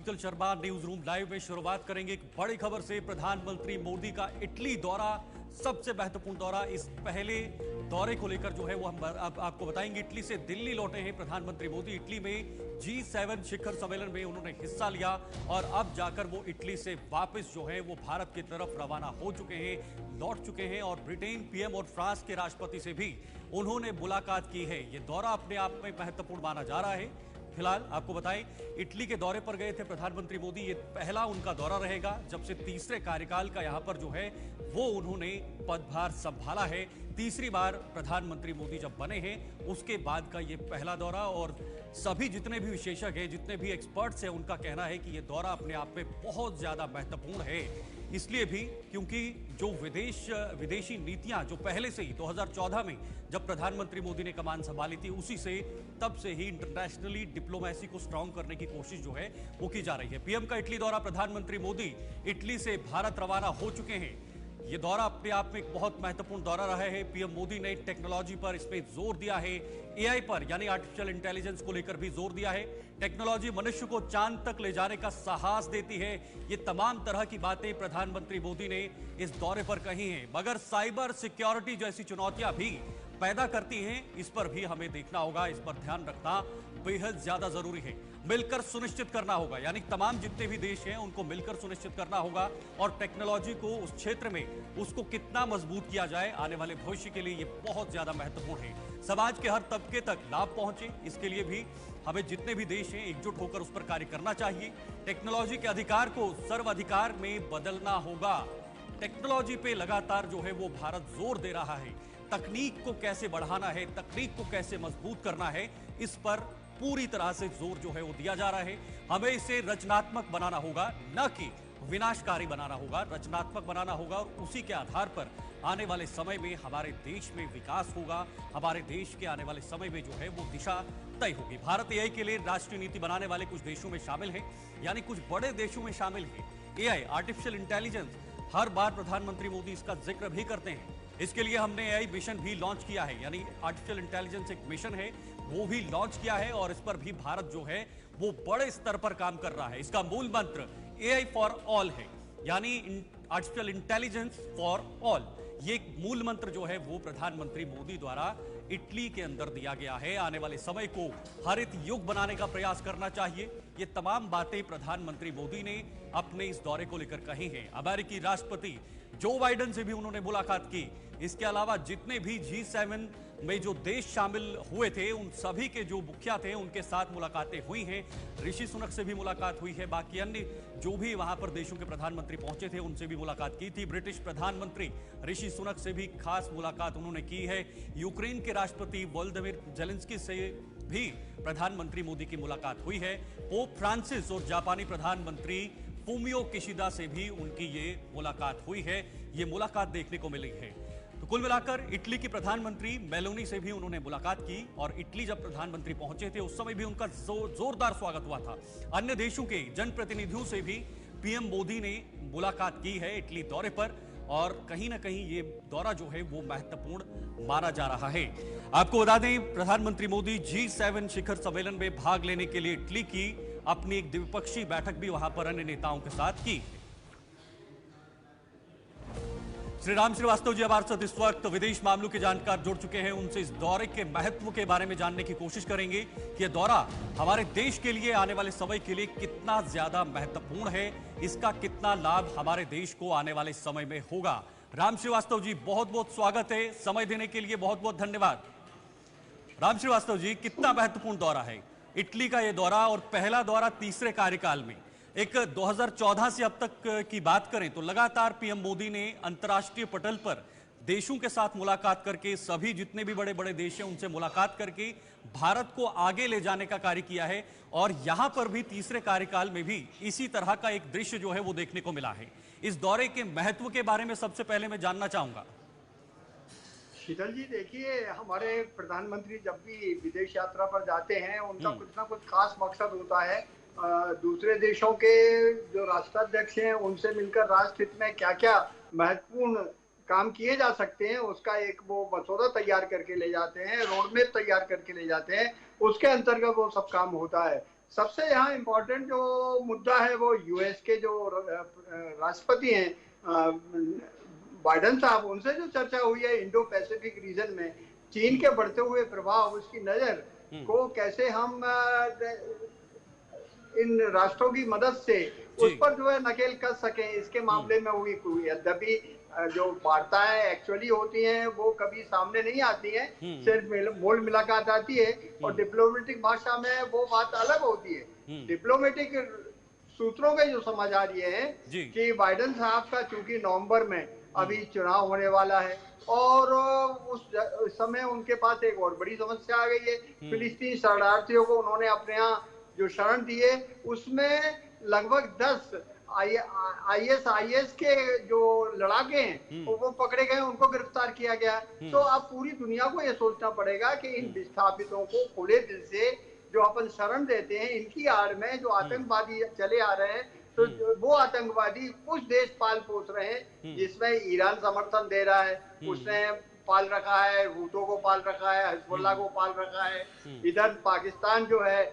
शीतल Sharma news room live में शुरुआत करेंगे एक बड़ी खबर से। प्रधानमंत्री मोदी का इटली दौरा, सबसे महत्वपूर्ण दौरा। इस पहले दौरे को लेकर जो है वो हम अब आपको बताएंगे। इटली से दिल्ली लौटे हैं प्रधानमंत्री मोदी। इटली में G7 शिखर सम्मेलन में उन्होंने हिस्सा लिया और अब जाकर वो इटली से वापस जो है वो भारत की तरफ रवाना हो चुके हैं, लौट चुके हैं। और ब्रिटेन पीएम और फ्रांस के राष्ट्रपति से भी उन्होंने मुलाकात की है। ये दौरा अपने आप में महत्वपूर्ण माना जा रहा है। फिलहाल आपको बताएं, इटली के दौरे पर गए थे प्रधानमंत्री मोदी। ये पहला उनका दौरा रहेगा जब से तीसरे कार्यकाल का यहां पर जो है वो उन्होंने पदभार संभाला है। तीसरी बार प्रधानमंत्री मोदी जब बने हैं उसके बाद का ये पहला दौरा। और सभी जितने भी विशेषज्ञ हैं, जितने भी एक्सपर्ट्स हैं, उनका कहना है कि ये दौरा अपने आप में बहुत ज्यादा महत्वपूर्ण है। इसलिए भी क्योंकि जो विदेशी नीतियां जो पहले से ही 2014 में जब प्रधानमंत्री मोदी ने कमान संभाली थी, उसी से तब से ही इंटरनेशनली डिप्लोमेसी को स्ट्रांग करने की कोशिश जो है वो की जा रही है। पीएम का इटली दौरा, प्रधानमंत्री मोदी इटली से भारत रवाना हो चुके हैं। ये दौरा अपने आप में एक बहुत महत्वपूर्ण दौरा रहा है। पीएम मोदी ने टेक्नोलॉजी पर इसमें जोर दिया है, एआई पर यानी आर्टिफिशियल इंटेलिजेंस को लेकर भी जोर दिया है। टेक्नोलॉजी मनुष्य को चांद तक ले जाने का साहस देती है। ये तमाम तरह की बातें प्रधानमंत्री मोदी ने इस दौरे पर कही हैं। मगर साइबर सिक्योरिटी जैसी चुनौतियां भी पैदा करती हैं, इस पर भी हमें देखना होगा, इस पर ध्यान रखना बेहद ज्यादा जरूरी है। मिलकर सुनिश्चित करना होगा, यानी तमाम जितने भी देश हैं उनको मिलकर सुनिश्चित करना होगा। और टेक्नोलॉजी को उस क्षेत्र में उसको कितना मजबूत किया जाए आने वाले भविष्य के लिए, ये बहुत ज्यादा महत्वपूर्ण है। समाज के हर तबके तक लाभ पहुंचे, इसके लिए भी हमें जितने भी देश हैं एकजुट होकर उस पर कार्य करना चाहिए। टेक्नोलॉजी के अधिकार को सर्वाधिकार में बदलना होगा। टेक्नोलॉजी पे लगातार जो है वो भारत जोर दे रहा है। तकनीक को कैसे बढ़ाना है, तकनीक को कैसे मजबूत करना है, इस पर पूरी तरह से जोर जो है वो दिया जा रहा है। हमें इसे रचनात्मक बनाना होगा, न कि विनाशकारी बनाना होगा। रचनात्मक बनाना होगा और उसी के आधार पर आने वाले समय में हमारे देश में विकास होगा। हमारे देश के आने वाले समय में जो है वो दिशा तय होगी। भारत एआई के लिए राष्ट्रीय नीति बनाने वाले कुछ देशों में शामिल है, यानी कुछ बड़े देशों में शामिल है। एआई, आर्टिफिशियल इंटेलिजेंस, हर बार प्रधानमंत्री मोदी इसका जिक्र भी करते हैं। इसके लिए हमने एआई मिशन भी लॉन्च किया है, यानी आर्टिफिशियल इंटेलिजेंस एक मिशन है, वो भी लॉन्च किया है। और इस पर भी भारत जो है वो बड़े स्तर पर काम कर रहा है। इसका मूल मंत्र एआई फॉर ऑल है, यानी आर्टिफिशियल इंटेलिजेंस फॉर ऑल। ये मूल मंत्र जो है वो प्रधानमंत्री मोदी द्वारा इटली के अंदर दिया गया है। आने वाले समय को हरित युग बनाने का प्रयास करना चाहिए। ये तमाम बातें प्रधानमंत्री मोदी ने अपने इस दौरे को लेकर कही हैं। अमेरिकी राष्ट्रपति जो बाइडेन से भी उन्होंने मुलाकात की। इसके अलावा जितने भी G7 में जो देश शामिल हुए थे, उन सभी के जो मुखिया थे उनके साथ मुलाकातें हुई हैं। ऋषि सुनक से भी मुलाकात हुई है। बाकी अन्य जो भी वहां पर देशों के प्रधानमंत्री पहुंचे थे उनसे भी मुलाकात की थी। ब्रिटिश प्रधानमंत्री ऋषि सुनक से भी खास मुलाकात उन्होंने की है। यूक्रेन के राष्ट्रपति वोलोदिमीर जेलेंस्की से भी प्रधानमंत्री मोदी की मुलाकात हुई है। पोप फ्रांसिस और जापानी प्रधानमंत्री फूमियो किशिदा से भी उनकी ये मुलाकात हुई है। ये मुलाकात देखने को मिली है। तो कुल मिलाकर इटली की प्रधानमंत्री मेलोनी से भी उन्होंने मुलाकात की। और इटली जब प्रधानमंत्री पहुंचे थे उस समय भी उनका जोरदार स्वागत हुआ था। अन्य देशों के जनप्रतिनिधियों से भी पीएम मोदी ने मुलाकात की है इटली दौरे पर। और कहीं ना कहीं ये दौरा जो है वो महत्वपूर्ण माना जा रहा है। आपको बता दें, प्रधानमंत्री मोदी G7 शिखर सम्मेलन में भाग लेने के लिए इटली की अपनी एक द्विपक्षीय बैठक भी वहां पर अन्य नेताओं के साथ की। श्री राम श्रीवास्तव जी हमारे साथ इस वक्त विदेश मामलों के जानकार जुड़ चुके हैं। उनसे इस दौरे के महत्व के बारे में जानने की कोशिश करेंगे कि यह दौरा हमारे देश के लिए आने वाले समय के लिए कितना ज्यादा महत्वपूर्ण है, इसका कितना लाभ हमारे देश को आने वाले समय में होगा। राम श्रीवास्तव जी, बहुत बहुत स्वागत है, समय देने के लिए बहुत बहुत धन्यवाद। राम श्रीवास्तव जी, कितना महत्वपूर्ण दौरा है इटली का ये दौरा, और पहला दौरा तीसरे कार्यकाल में। एक 2014 से अब तक की बात करें तो लगातार पीएम मोदी ने अंतर्राष्ट्रीय पटल पर देशों के साथ मुलाकात करके, सभी जितने भी बड़े बड़े देश हैं उनसे मुलाकात करके भारत को आगे ले जाने का कार्य किया है। और यहां पर भी तीसरे कार्यकाल में भी इसी तरह का एक दृश्य जो है वो देखने को मिला है। इस दौरे के महत्व के बारे में सबसे पहले मैं जानना चाहूंगा। शीतल जी, देखिए, हमारे प्रधानमंत्री जब भी विदेश यात्रा पर जाते हैं उनका कुछ ना कुछ खास मकसद होता है। दूसरे देशों के जो राष्ट्राध्यक्ष हैं उनसे मिलकर राष्ट्र हित में क्या क्या महत्वपूर्ण काम किए जा सकते हैं उसका एक वो मसौदा तैयार करके ले जाते हैं, रोड मैप तैयार करके ले जाते हैं। उसके अंतर्गत वो सब काम होता है। सबसे यहाँ इम्पोर्टेंट जो मुद्दा है वो यूएस के जो राष्ट्रपति हैं बाइडेन साहब, उनसे जो चर्चा हुई है इंडो पैसिफिक रीजन में चीन के बढ़ते हुए प्रभाव, उसकी नजर को कैसे हम इन राष्ट्रों की मदद से उस पर जो है नकेल कस सकें, इसके मामले में हुई यद्यपि जो वार्ताएं एक्चुअली होती हैं वो कभी सामने नहीं आती हैं, सिर्फ मोल मुलाकात आती है और डिप्लोमेटिक भाषा में वो बात अलग होती है। डिप्लोमेटिक सूत्रों के जो समाचार ये है कि बाइडेन साहब का चूंकि नवंबर में अभी चुनाव होने वाला है और उस समय उनके पास एक और बड़ी समस्या आ गई है। फिलिस्तीनी शरणार्थियों को उन्होंने अपने यहाँ जो शरण दिए उसमें लगभग 10 ISIS के जो लड़ाके हैं वो पकड़े गए, उनको गिरफ्तार किया गया। तो अब पूरी दुनिया को ये सोचना पड़ेगा कि इन विस्थापितों को खुले दिल से जो अपन शरण देते हैं, इनकी आड़ में जो आतंकवादी चले आ रहे हैं, तो वो आतंकवादी कुछ देश पाल पोस रहे हैं, जिसमें ईरान समर्थन दे रहा है, उसने पाल रखा है, हूथों को पाल रखा है, हिजबुल्लाह को पाल रखा है। इधर पाकिस्तान जो है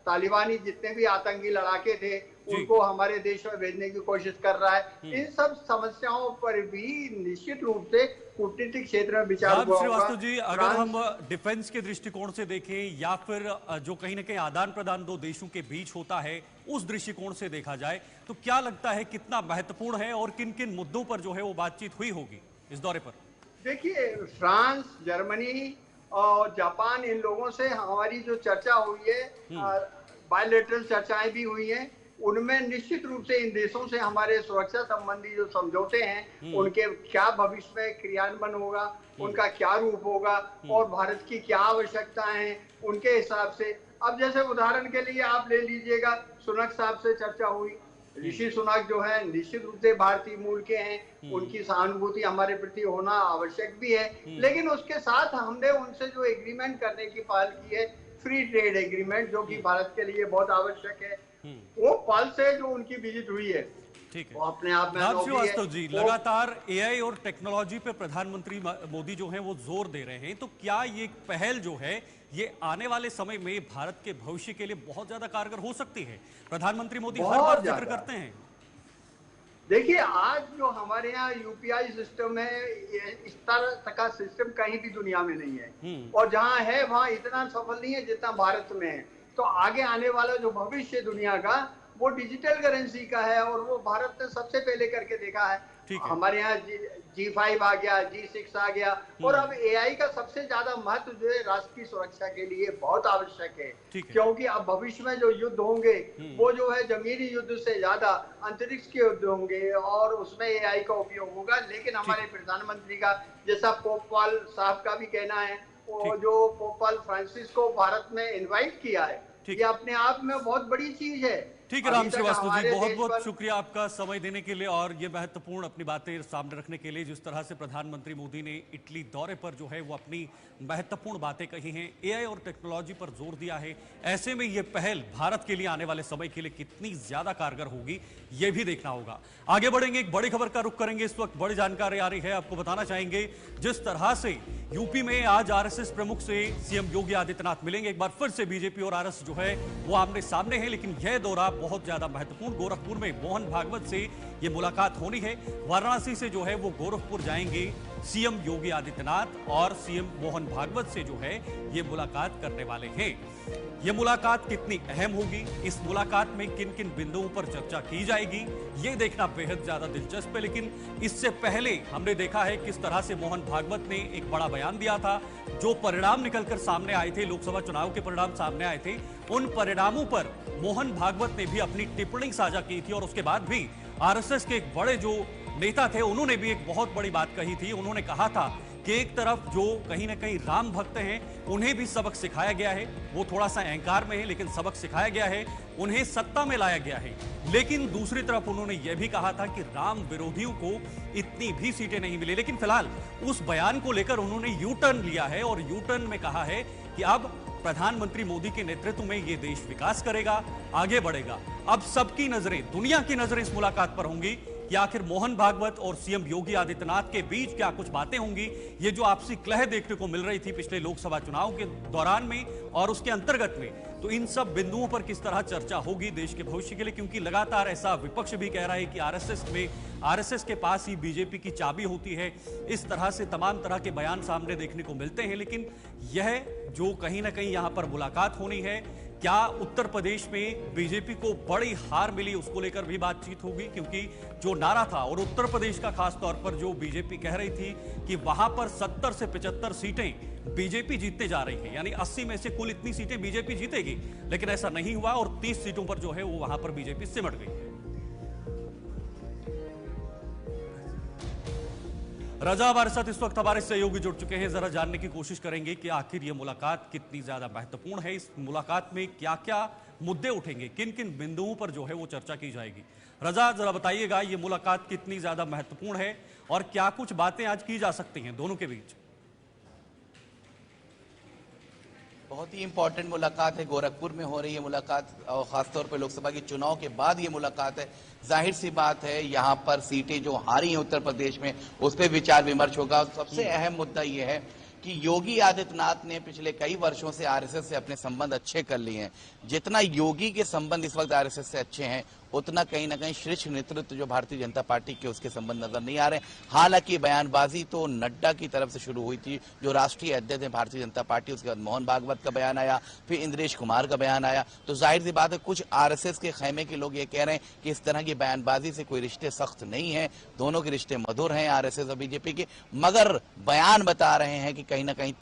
तालिबानी जितने भी आतंकी लड़ाके थे उनको हमारे देश में भेजने की कोशिश कर रहा है। इन सब समस्याओं पर भी निश्चित रूप से कूटनीतिक क्षेत्र में विचार हुआ होगा। श्रीवास्तव जी, अगर हम डिफेंस के दृष्टिकोण से देखें या फिर जो कहीं ना कहीं आदान प्रदान दो देशों के बीच होता है उस दृष्टिकोण से देखा जाए तो क्या लगता है कितना महत्वपूर्ण है और किन किन मुद्दों पर जो है वो बातचीत हुई होगी इस दौरे पर? देखिए, फ्रांस, जर्मनी और जापान, इन लोगों से हमारी जो चर्चा हुई है, बायलैटरल चर्चाएं भी हुई हैं, उनमें निश्चित रूप से इन देशों से हमारे सुरक्षा संबंधी जो समझौते हैं उनके क्या भविष्य में क्रियान्वयन होगा, उनका क्या रूप होगा और भारत की क्या आवश्यकताएं हैं, उनके हिसाब से। अब जैसे उदाहरण के लिए आप ले लीजिएगा, सुनक साहब से चर्चा हुई। ऋषि सुनक जो है निश्चित रूप से भारतीय मूल के हैं, उनकी सहानुभूति हमारे प्रति होना आवश्यक भी है, लेकिन उसके साथ हमने उनसे जो एग्रीमेंट करने की पहल की है, फ्री ट्रेड एग्रीमेंट, जो कि भारत के लिए बहुत आवश्यक है, वो पल से जो उनकी विजिट हुई है, ठीक है, वो अपने आप में श्रीवास्तव जी, लगातार AI और टेक्नोलॉजी पे प्रधानमंत्री मोदी जो है वो जोर दे रहे हैं, तो क्या ये पहल जो है ये आने वाले समय में भारत के भविष्य के लिए बहुत ज्यादा कारगर हो सकती है? प्रधानमंत्री मोदी हर बार जिक्र करते हैं। देखिए, आज जो हमारे यहाँ UPI सिस्टम है, इस तरह का सिस्टम कहीं भी दुनिया में नहीं है, और जहाँ है वहाँ इतना सफल नहीं है जितना भारत में है। तो आगे आने वाला जो भविष्य दुनिया का वो डिजिटल करेंसी का है, और वो भारत ने सबसे पहले करके देखा है। हमारे यहाँ G5 आ गया, G6 आ गया, और अब AI का सबसे ज्यादा महत्व जो है राष्ट्र की सुरक्षा के लिए बहुत आवश्यक है, क्योंकि अब भविष्य में जो युद्ध होंगे वो जो है जमीनी युद्ध से ज्यादा अंतरिक्ष के युद्ध होंगे, और उसमें AI का उपयोग होगा। लेकिन हमारे प्रधानमंत्री का, जैसा पोप पॉल साहब का भी कहना है, वो जो पोप पॉल फ्रांसिस को भारत में इन्वाइट किया है, ये अपने आप में बहुत बड़ी चीज है। ठीक है राम श्रीवास्तव जी, बहुत बहुत शुक्रिया आपका समय देने के लिए और ये महत्वपूर्ण अपनी बातें सामने रखने के लिए। जिस तरह से प्रधानमंत्री मोदी ने इटली दौरे पर जो है वो अपनी महत्वपूर्ण बातें कही हैं, AI और टेक्नोलॉजी पर जोर दिया है, ऐसे में ये पहल भारत के लिए आने वाले समय के लिए कितनी ज्यादा कारगर होगी ये भी देखना होगा। आगे बढ़ेंगे, एक बड़ी खबर का रुख करेंगे। इस वक्त बड़ी जानकारी आ रही है, आपको बताना चाहेंगे जिस तरह से यूपी में आज RSS प्रमुख से CM योगी आदित्यनाथ मिलेंगे। एक बार फिर से बीजेपी और RSS जो है वो आमने सामने है, लेकिन यह दौरा बहुत ज्यादा महत्वपूर्ण। गोरखपुर में मोहन भागवत से ये मुलाकात होनी है। वाराणसी से जो है वो गोरखपुर जाएंगे CM योगी आदित्यनाथ और CM मोहन भागवत से जो है ये मुलाकात करने वाले हैं। ये मुलाकात कितनी अहम होगी, इस मुलाकात में किन किन बिंदुओं पर चर्चा की जाएगी, ये देखना बेहद ज्यादा दिलचस्प है। लेकिन इससे पहले हमने देखा है किस तरह से मोहन भागवत ने एक बड़ा बयान दिया था। जो परिणाम निकलकर सामने आए थे, लोकसभा चुनाव के परिणाम सामने आए थे, उन परिणामों पर मोहन भागवत ने भी अपनी टिप्पणी साझा की थी। और उसके बाद भी RSS के एक बड़े जो नेता थे उन्होंने भी एक बहुत बड़ी बात कही थी। उन्होंने कहा था कि एक तरफ जो कहीं ना कहीं राम भक्त हैं उन्हें भी सबक सिखाया गया है, वो थोड़ा सा अहंकार में है लेकिन सबक सिखाया गया है, उन्हें सत्ता में लाया गया है। लेकिन दूसरी तरफ उन्होंने यह भी कहा था कि राम विरोधियों को इतनी भी सीटें नहीं मिली। लेकिन फिलहाल उस बयान को लेकर उन्होंने यू टर्न लिया है और यू टर्न में कहा है कि अब प्रधानमंत्री मोदी के नेतृत्व में यह देश विकास करेगा, आगे बढ़ेगा। अब सबकी नजरें, दुनिया की नजरें इस मुलाकात पर होंगी कि आखिर मोहन भागवत और सीएम योगी आदित्यनाथ के बीच क्या कुछ बातें होंगी। ये जो आपसी कलह देखने को मिल रही थी पिछले लोकसभा चुनाव के दौरान में और उसके अंतर्गत में, तो इन सब बिंदुओं पर किस तरह चर्चा होगी देश के भविष्य के लिए, क्योंकि लगातार ऐसा विपक्ष भी कह रहा है कि आरएसएस के पास ही बीजेपी की चाबी होती है। इस तरह से तमाम तरह के बयान सामने देखने को मिलते हैं। लेकिन यह जो कहीं ना कहीं यहां पर मुलाकात होनी है, क्या उत्तर प्रदेश में बीजेपी को बड़ी हार मिली, उसको लेकर भी बातचीत होगी। क्योंकि जो नारा था, और उत्तर प्रदेश का खास तौर पर जो बीजेपी कह रही थी कि वहां पर 70 से 75 सीटें बीजेपी जीतने जा रही है, यानी 80 में से कुल इतनी सीटें बीजेपी जीतेगी, लेकिन ऐसा नहीं हुआ और 30 सीटों पर जो है वो वहां पर बीजेपी सिमट गई है। रजा हमारे साथ इस वक्त हमारे सहयोगी जुड़ चुके हैं। जरा जानने की कोशिश करेंगे कि आखिर ये मुलाकात कितनी ज्यादा महत्वपूर्ण है, इस मुलाकात में क्या क्या मुद्दे उठेंगे, किन किन बिंदुओं पर जो है वो चर्चा की जाएगी। रजा, जरा बताइएगा ये मुलाकात कितनी ज्यादा महत्वपूर्ण है और क्या कुछ बातें आज की जा सकती हैं दोनों के बीच। बहुत ही इंपॉर्टेंट मुलाकात है, गोरखपुर में हो रही है मुलाकात और खासतौर पर लोकसभा के चुनाव के बाद ये मुलाकात है। जाहिर सी बात है यहाँ पर सीटें जो हारी हैं उत्तर प्रदेश में उस पर विचार विमर्श होगा। सबसे अहम मुद्दा ये है कि योगी आदित्यनाथ ने पिछले कई वर्षों से आरएसएस से अपने संबंध अच्छे कर लिए हैं। जितना योगी के संबंध इस वक्त आरएसएस से अच्छे हैं, उतना कहीं ना कहीं शीर्ष नेतृत्व जो भारतीय जनता पार्टी के उसके संबंध नजर नहीं आ रहे। हालांकि बयानबाजी तो नड्डा की तरफ से शुरू हुई थी, जो राष्ट्रीय अध्यक्ष है भारतीय जनता पार्टी, उसके बाद मोहन भागवत का बयान आया, फिर इंद्रेश कुमार का बयान आया। तो जाहिर सी बात है कुछ आरएसएस के खैमे के लोग ये कह रहे हैं कि इस तरह की बयानबाजी से कोई रिश्ते सख्त नहीं है, दोनों के रिश्ते मधुर हैं आरएसएस और बीजेपी के, मगर बयान बता रहे हैं कि कहीं ना कहीं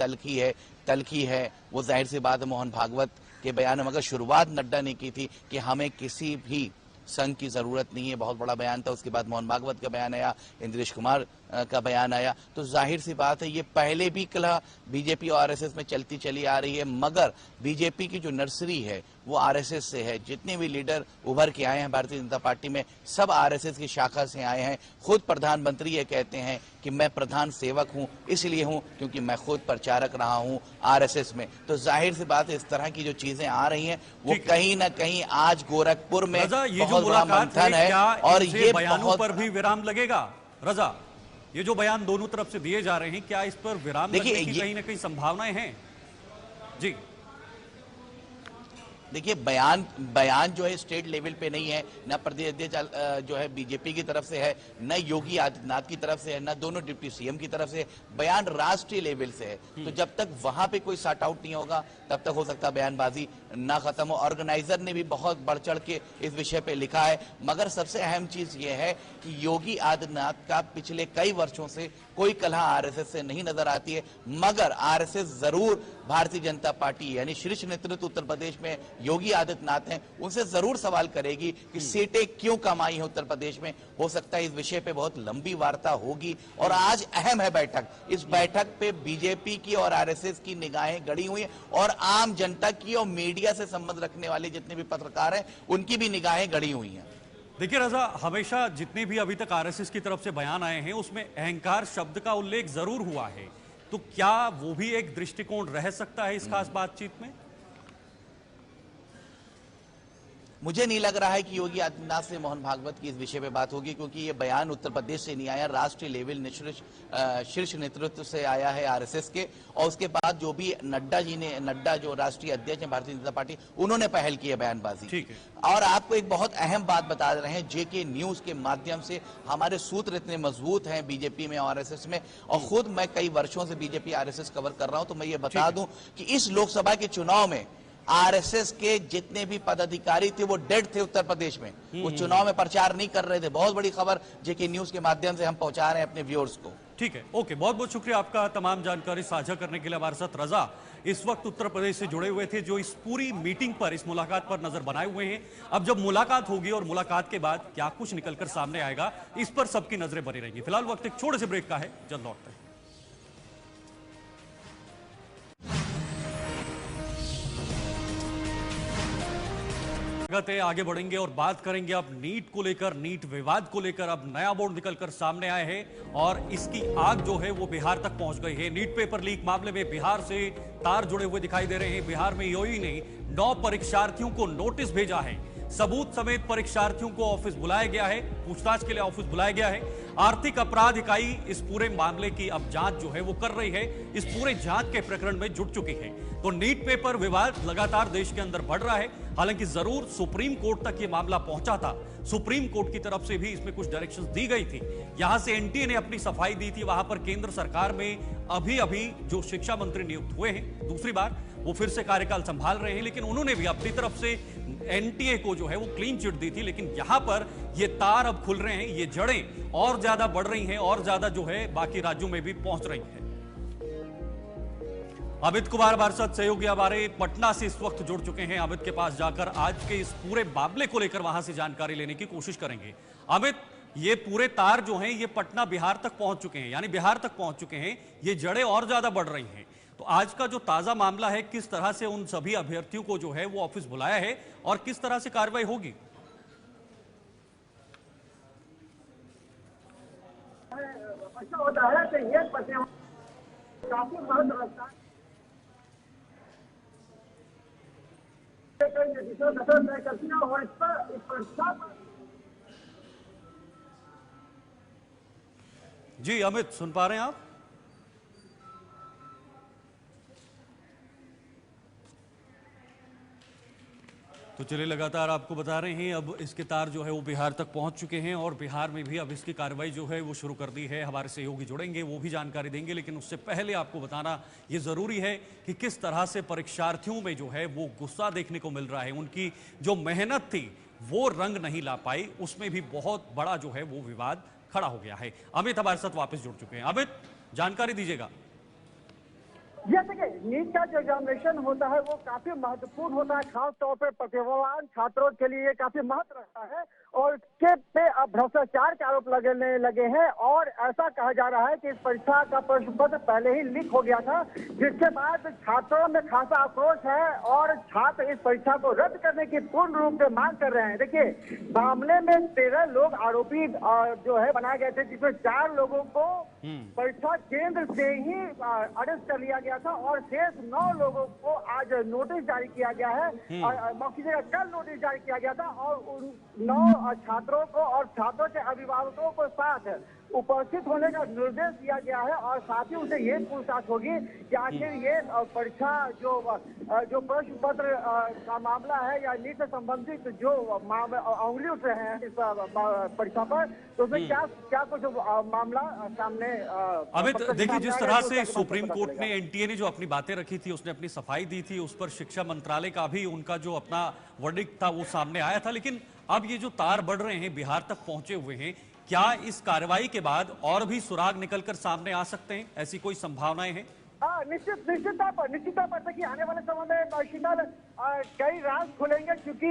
तलखी है। वो जाहिर सी बात है मोहन भागवत के बयान में, मगर शुरुआत नड्डा ने की थी कि हमें किसी भी संघ की जरूरत नहीं है, बहुत बड़ा बयान था। उसके बाद मोहन भागवत का बयान आया, इंद्रेश कुमार का बयान आया। तो जाहिर सी बात है ये पहले भी कलह बीजेपी और आरएसएस में चलती चली आ रही है, मगर बीजेपी की जो नर्सरी है वो आरएसएस से है। जितने भी लीडर उभर के आए हैं भारतीय जनता पार्टी में, सब आरएसएस की शाखा से आए हैं। खुद प्रधानमंत्री ये कहते हैं कि मैं प्रधान सेवक हूं, इसलिए हूं क्योंकि मैं खुद प्रचारक रहा हूं आरएसएस में। तो जाहिर सी बात है इस तरह की जो चीजें आ रही हैं वो कहीं ना कहीं आज गोरखपुर में बहुत बड़ा मंथन है और ये बयानों पर भी विराम लगेगा। रजा, ये जो बयान दोनों तरफ से दिए जा रहे हैं, क्या इस पर विराम लगने की कहीं ना कहीं संभावनाएं हैं? जी देखिए, बयान जो है स्टेट लेवल पे नहीं है, न प्रदेश अध्यक्ष जो है बीजेपी की तरफ से है, न योगी आदित्यनाथ की तरफ से है, न दोनों डिप्टी सीएम की तरफ से है। बयान राष्ट्रीय लेवल से है। तो जब तक वहां पे कोई सॉर्ट आउट नहीं होगा तब तक हो सकता है बयानबाजी ना खत्म हो। ऑर्गेनाइजर ने भी बहुत बढ़ चढ़ के इस विषय पे लिखा है, मगर सबसे अहम चीज ये है कि योगी आदित्यनाथ का पिछले कई वर्षों से कोई कलह आरएसएस से नहीं नजर आती है, मगर आरएसएस जरूर भारतीय जनता पार्टी यानी शीर्ष नेतृत्व उत्तर प्रदेश में योगी आदित्यनाथ हैं, उनसे जरूर सवाल करेगी कि सीटें क्यों कम आई हैं उत्तर प्रदेश में। हो सकता है इस विषय पे बहुत लंबी वार्ता होगी और आज अहम है बैठक। इस बैठक पे बीजेपी की और आरएसएस की निगाहें गड़ी हुई हैं और आम जनता की और मीडिया से संबंध रखने वाले जितने भी पत्रकार हैं उनकी भी निगाहें गड़ी हुई हैं। देखिए रजा, हमेशा जितने भी अभी तक आरएसएस की तरफ से बयान आए हैं उसमें अहंकार शब्द का उल्लेख जरूर हुआ है, तो क्या वो भी एक दृष्टिकोण रह सकता है इस खास बातचीत में? मुझे नहीं लग रहा है कि योगी आदित्यनाथ से मोहन भागवत की इस विषय पे बात होगी, क्योंकि ये बयान उत्तर प्रदेश से नहीं आया, राष्ट्रीय लेवल शीर्ष नेतृत्व से आया है आरएसएस के। और उसके बाद जो भी नड्डा जो राष्ट्रीय अध्यक्ष हैं भारतीय जनता पार्टी, उन्होंने पहल की है बयानबाजी। ठीक है। और आपको एक बहुत अहम बात बता रहे हैं, जेके न्यूज के माध्यम से हमारे सूत्र इतने मजबूत हैं बीजेपी में और आरएसएस में, और खुद मैं कई वर्षों से बीजेपी आरएसएस कवर कर रहा हूं, तो मैं ये बता दूं कि इस लोकसभा के चुनाव में आरएसएस के जितने भी पदाधिकारी थे वो डेड थे उत्तर प्रदेश में, वो चुनाव में प्रचार नहीं कर रहे थे। बहुत बड़ी खबर जेके न्यूज के माध्यम से हम पहुंचा रहे हैं अपने व्यूअर्स को। ठीक है, ओके, बहुत बहुत शुक्रिया आपका तमाम जानकारी साझा करने के लिए। हमारे साथ रजा इस वक्त उत्तर प्रदेश से जुड़े हुए थे, जो इस पूरी मीटिंग पर, इस मुलाकात पर नजर बनाए हुए हैं। अब जब मुलाकात होगी और मुलाकात के बाद क्या कुछ निकलकर सामने आएगा, इस पर सबकी नजरें बनी रहेंगी। फिलहाल वक्त एक छोटे से ब्रेक का है, जल्द लौटते हैं। आगे बढ़ेंगे और बात करेंगे अब नीट को लेकर, नीट विवाद को लेकर। अब नया बोर्ड निकलकर सामने आए हैं और इसकी आग जो है वो बिहार तक पहुंच गई है। नीट पेपर लीक मामले में बिहार से तार जुड़े हुए दिखाई दे रहे हैं। बिहार में यूई ने 9 परीक्षार्थियों को नोटिस भेजा है। सबूत समेत परीक्षार्थियों को ऑफिस बुलाया गया है, पूछताछ के लिए ऑफिस बुलाया गया है। आर्थिक अपराध इकाई इस पूरे मामले की अब जांच जो है वो कर रही है, इस पूरे जांच के प्रकरण में जुट चुकी है। तो नीट पेपर विवाद लगातार देश के अंदर बढ़ रहा है। हालांकि जरूर सुप्रीम कोर्ट तक ये मामला पहुंचा था, सुप्रीम कोर्ट की तरफ से भी इसमें कुछ डायरेक्शंस दी गई थी। यहां से एनटीए ने अपनी सफाई दी थी, वहां पर केंद्र सरकार में अभी जो शिक्षा मंत्री नियुक्त हुए हैं, दूसरी बार वो फिर से कार्यकाल संभाल रहे हैं, लेकिन उन्होंने भी अपनी तरफ से एनटीए को जो है वो क्लीन चिट दी थी। लेकिन यहां पर ये तार अब खुल रहे हैं, ये जड़ें और ज्यादा बढ़ रही हैं और ज्यादा जो है बाकी राज्यों में भी पहुंच रही हैं। अमित कुमार हमारे साथ सहयोगी हमारे पटना से इस वक्त जुड़ चुके हैं। अमित के पास जाकर आज के इस पूरे मामले को लेकर वहां से जानकारी लेने की कोशिश करेंगे। अमित, ये पूरे तार जो हैं ये पटना बिहार तक पहुंच चुके हैं, यानी बिहार तक पहुंच चुके हैं, ये जड़ें और ज्यादा बढ़ रही हैं। तो आज का जो ताजा मामला है, किस तरह से उन सभी अभ्यर्थियों को जो है वो ऑफिस बुलाया है और किस तरह से कार्रवाई होगी? अच्छा होता है कि ये काफी महत्व रखता है। और इस पर जी अमित, सुन पा रहे हैं आप? तो चलिए, लगातार आपको बता रहे हैं अब इसके तार जो है वो बिहार तक पहुंच चुके हैं और बिहार में भी अब इसकी कार्रवाई जो है वो शुरू कर दी है। हमारे सहयोगी जुड़ेंगे, वो भी जानकारी देंगे, लेकिन उससे पहले आपको बताना ये जरूरी है कि किस तरह से परीक्षार्थियों में जो है वो गुस्सा देखने को मिल रहा है। उनकी जो मेहनत थी वो रंग नहीं ला पाई, उसमें भी बहुत बड़ा जो है वो विवाद खड़ा हो गया है। अमित हमारे साथ वापस जुड़ चुके हैं। अमित, जानकारी दीजिएगा। जैसे कि नीट का जो एग्जामिनेशन होता है वो काफी महत्वपूर्ण होता है, खास तौर पर प्रतिभावान छात्रों के लिए ये काफी महत्व रखता है। और इसके पे अब भ्रष्टाचार के आरोप लगने लगे हैं और ऐसा कहा जा रहा है कि इस परीक्षा का प्रश्न पत्र पहले ही लीक हो गया था, जिसके बाद छात्रों में खासा आक्रोश है और छात्र इस परीक्षा को रद्द करने की पूर्ण रूप से मांग कर रहे हैं। देखिए, मामले में 13 लोग आरोपी जो है बनाए गए थे, जिसमें 4 लोगों को परीक्षा केंद्र से ही अरेस्ट कर लिया गया था और शेष 9 लोगों को आज नोटिस जारी किया गया है। कल नोटिस जारी किया गया था और उन 9 छात्रों को और छात्रों के अभिभावकों को साथ उपस्थित होने का निर्देश दिया गया है और साथ ही उनसे ये पूछताछ होगी कि आखिर ये परीक्षा जो प्रश्न पत्र का मामला है या नीट से संबंधित जो उंगली उठ रहे हैं इस परीक्षा पर, तो उसमें क्या कुछ मामला सामने। अमित, देखिए, जिस तरह से सुप्रीम कोर्ट ने, एनटीए ने जो अपनी बातें रखी थी, उसने अपनी सफाई दी थी, उस पर शिक्षा मंत्रालय का भी उनका जो अपना वर्डिक्ट था वो सामने आया था। लेकिन अब ये जो तार बढ़ रहे हैं, बिहार तक पहुंचे हुए हैं, क्या इस कार्रवाई के बाद और भी सुराग निकलकर सामने आ सकते हैं? ऐसी कोई संभावनाएं हैं? निश्चित तौर पर कि आने वाले समय में शीतल कई राज खुलेंगे, क्योंकि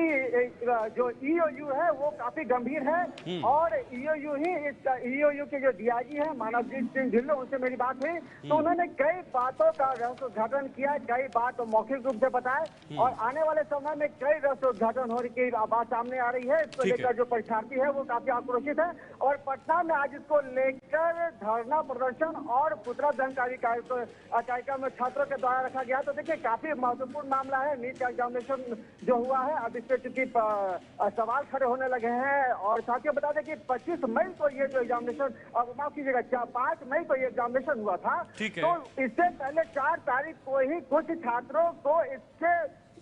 जो ईओयू है वो काफी गंभीर है और ईओयू के जो डीआईजी है मानवजीत सिंह ढिल्लों, उनसे मेरी बात हुई तो उन्होंने कई बातों का रहस्योद्घाटन किया, कई बात मौखिक रूप से बताए और आने वाले समय में कई रहस्योद्घाटन होने की बात सामने आ रही है। इसको लेकर जो परीक्षार्थी है वो काफी आक्रोशित है और पटना में आज इसको लेकर धरना प्रदर्शन और पुतला दहन कार्यक्रम में छात्रों के द्वारा रखा गया। तो देखिए, काफी महत्वपूर्ण मामला है। नीट का एग्जामिनेशन जो हुआ है, अब इस पे चूंकि सवाल खड़े होने लगे हैं और साथियों बता दें कि 25 मई को ये जो एग्जामिनेशन, माफ कीजिएगा 5 मई को ये एग्जामिनेशन हुआ था। तो इससे पहले 4 तारीख को ही कुछ छात्रों को इसके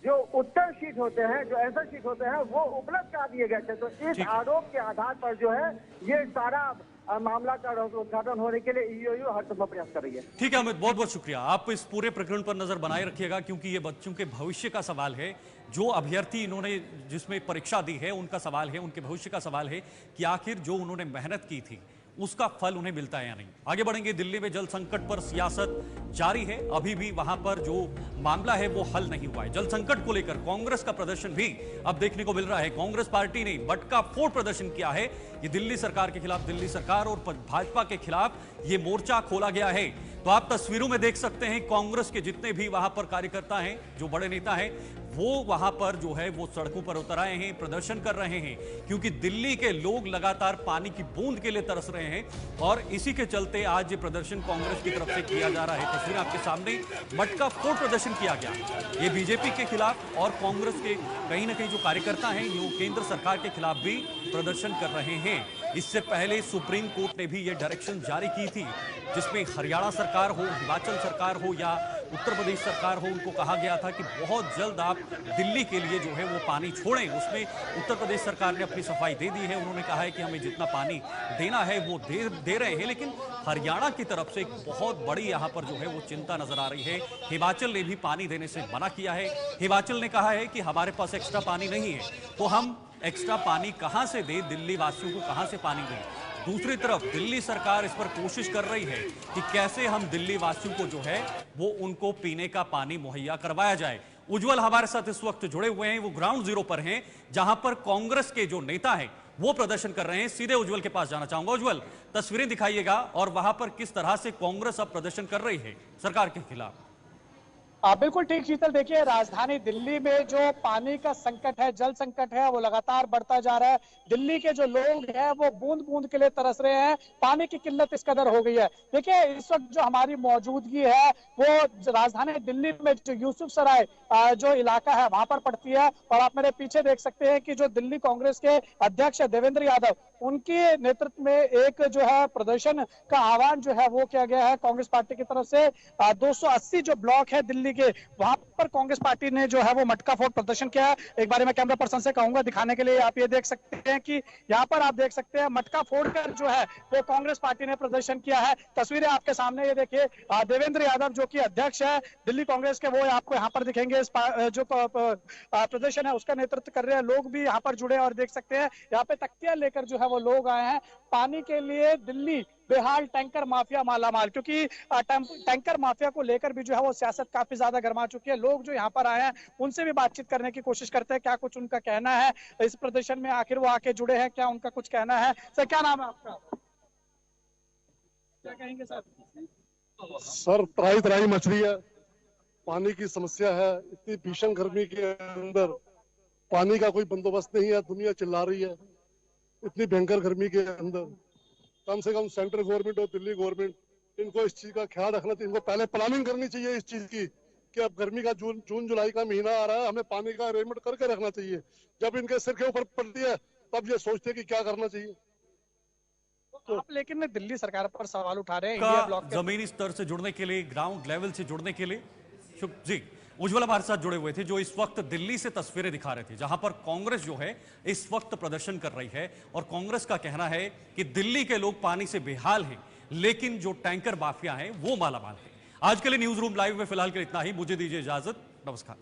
जो उत्तर शीट होते हैं, जो आंसर शीट होते हैं, वो उपलब्ध करा दिए गए थे। तो इस आरोप के आधार पर जो है ये सारा मामला का उद्घाटन होने के लिए ईओयू हर संभव प्रयास कर रही है। ठीक है अमित, बहुत बहुत शुक्रिया। आप इस पूरे प्रकरण पर नजर बनाए रखिएगा, क्योंकि ये बच्चों के भविष्य का सवाल है। जो अभ्यर्थी इन्होंने जिसमें परीक्षा दी है उनका सवाल है, उनके भविष्य का सवाल है कि आखिर जो उन्होंने मेहनत की थी उसका फल उन्हें मिलता है या नहीं। आगे बढ़ेंगे। दिल्ली में जल संकट पर सियासत जारी है, अभी भी वहां पर जो मामला है वो हल नहीं हुआ है। जल संकट को लेकर कांग्रेस का प्रदर्शन भी अब देखने को मिल रहा है। कांग्रेस पार्टी ने मटका फोड़ प्रदर्शन किया है। ये दिल्ली सरकार के खिलाफ, दिल्ली सरकार और भाजपा के खिलाफ ये मोर्चा खोला गया है। तो आप तस्वीरों में देख सकते हैं कांग्रेस के जितने भी वहां पर कार्यकर्ता हैं, जो बड़े नेता हैं, वो वहां पर जो है वो सड़कों पर उतर आए हैं, प्रदर्शन कर रहे हैं, क्योंकि दिल्ली के लोग लगातार पानी की बूंद के लिए तरस रहे हैं और इसी के चलते आज ये प्रदर्शन कांग्रेस की तरफ से किया जा रहा है। तस्वीर आपके सामने, मटका फोड़ प्रदर्शन किया गया, ये बीजेपी के खिलाफ और कांग्रेस के कहीं ना कहीं जो कार्यकर्ता हैं वो केंद्र सरकार के खिलाफ भी प्रदर्शन कर रहे हैं। इससे पहले सुप्रीम कोर्ट ने भी ये डायरेक्शन जारी की थी, जिसमें हरियाणा सरकार हो, हिमाचल सरकार हो या उत्तर प्रदेश सरकार हो, उनको कहा गया था कि बहुत जल्द आप दिल्ली के लिए जो है वो पानी छोड़ें। उसमें उत्तर प्रदेश सरकार ने अपनी सफाई दे दी है, उन्होंने कहा है कि हमें जितना पानी देना है वो दे रहे हैं, लेकिन हरियाणा की तरफ से एक बहुत बड़ी यहाँ पर जो है वो चिंता नजर आ रही है। हिमाचल ने भी पानी देने से मना किया है। हिमाचल ने कहा है कि हमारे पास एक्स्ट्रा पानी नहीं है, तो हम एक्स्ट्रा पानी कहां से दें, दिल्ली वासियों को कहां से पानी दें। दूसरी तरफ दिल्ली सरकार इस पर कोशिश कर रही है कि कैसे हम दिल्ली वासियों को जो है वो उनको पीने का पानी मुहैया करवाया जाए। उज्जवल हमारे साथ इस वक्त जुड़े हुए हैं, वो ग्राउंड जीरो पर हैं, जहां पर कांग्रेस के जो नेता हैं वो प्रदर्शन कर रहे हैं। सीधे उज्जवल के पास जाना चाहूंगा। उज्जवल, तस्वीरें दिखाइएगा और वहां पर किस तरह से कांग्रेस अब प्रदर्शन कर रही है सरकार के खिलाफ। बिल्कुल ठीक शीतल, देखिए राजधानी दिल्ली में जो पानी का संकट है, जल संकट है, वो लगातार बढ़ता जा रहा है। दिल्ली के जो लोग हैं वो बूंद बूंद के लिए तरस रहे हैं, पानी की किल्लत इस कदर हो गई है। देखिए इस वक्त जो हमारी मौजूदगी है वो राजधानी दिल्ली में जो यूसुफ सराय जो इलाका है वहां पर पड़ती है, और आप मेरे पीछे देख सकते हैं कि जो दिल्ली कांग्रेस के अध्यक्ष है देवेंद्र यादव, उनके नेतृत्व में एक जो है प्रदर्शन का आह्वान जो है वो किया गया है कांग्रेस पार्टी की तरफ से। 280 जो ब्लॉक है दिल्ली के, वहां पर कांग्रेस पार्टी ने जो है वो मटका फोड़ प्रदर्शन किया है। एक बार मैं कैमरा पर्सन से कहूंगा दिखाने के लिए, आप ये देख सकते हैं कि यहाँ पर आप देख सकते हैं मटका फोड़कर जो है वो कांग्रेस पार्टी ने प्रदर्शन किया है। तस्वीरें आपके सामने ये देखिए, देवेंद्र यादव जो कि अध्यक्ष है दिल्ली कांग्रेस के, वो आपको यहाँ पर दिखेंगे। इस जो प्रदर्शन है उसका नेतृत्व कर रहे हैं लोग भी यहाँ पर जुड़े, और देख सकते हैं यहाँ पे तख्तियां लेकर जो है वो लोग आए हैं। पानी के लिए दिल्ली बेहाल, टैंकर माफिया मालामाल, क्योंकि टैंकर माफिया को लेकर भी जो है वो सियासत काफी ज्यादा गर्मा चुकी है। लोग जो यहाँ पर आए हैं उनसे भी बातचीत करने की कोशिश करते हैं, क्या कुछ उनका कहना है इस प्रदर्शन में, आखिर वो आके जुड़े हैं, क्या उनका कुछ कहना है। सर क्या नाम है आपका, क्या कहेंगे सर? सर तराई तराई मछली है, पानी की समस्या है, इतनी भीषण गर्मी के अंदर पानी का कोई बंदोबस्त नहीं है, दुनिया चिल्ला रही है इतनी भयंकर गर्मी के अंदर। कम से कम सेंट्रल गवर्नमेंट और दिल्ली गवर्नमेंट, इनको इस चीज का ख्याल रखना चाहिए। इनको पहले प्लानिंग करनी चाहिए इस चीज की कि अब गर्मी का जून जुलाई का महीना आ रहा है, हमें पानी का अरेंजमेंट करके रखना चाहिए। जब इनके सिर के ऊपर पड़ती है तब ये सोचते हैं कि क्या करना चाहिए। तो आप लेकिन दिल्ली सरकार पर सवाल उठा रहे हैं इंडिया ब्लॉक के जमीनी स्तर से जुड़ने के लिए, ग्राउंड लेवल से जुड़ने के लिए जी उज्जवल हमारे साथ जुड़े हुए थे, जो इस वक्त दिल्ली से तस्वीरें दिखा रहे थे, जहां पर कांग्रेस जो है इस वक्त प्रदर्शन कर रही है। और कांग्रेस का कहना है कि दिल्ली के लोग पानी से बेहाल हैं, लेकिन जो टैंकर माफिया हैं वो मालामाल हैं। आज के लिए न्यूज रूम लाइव में फिलहाल के लिए इतना ही, मुझे दीजिए इजाजत, नमस्कार।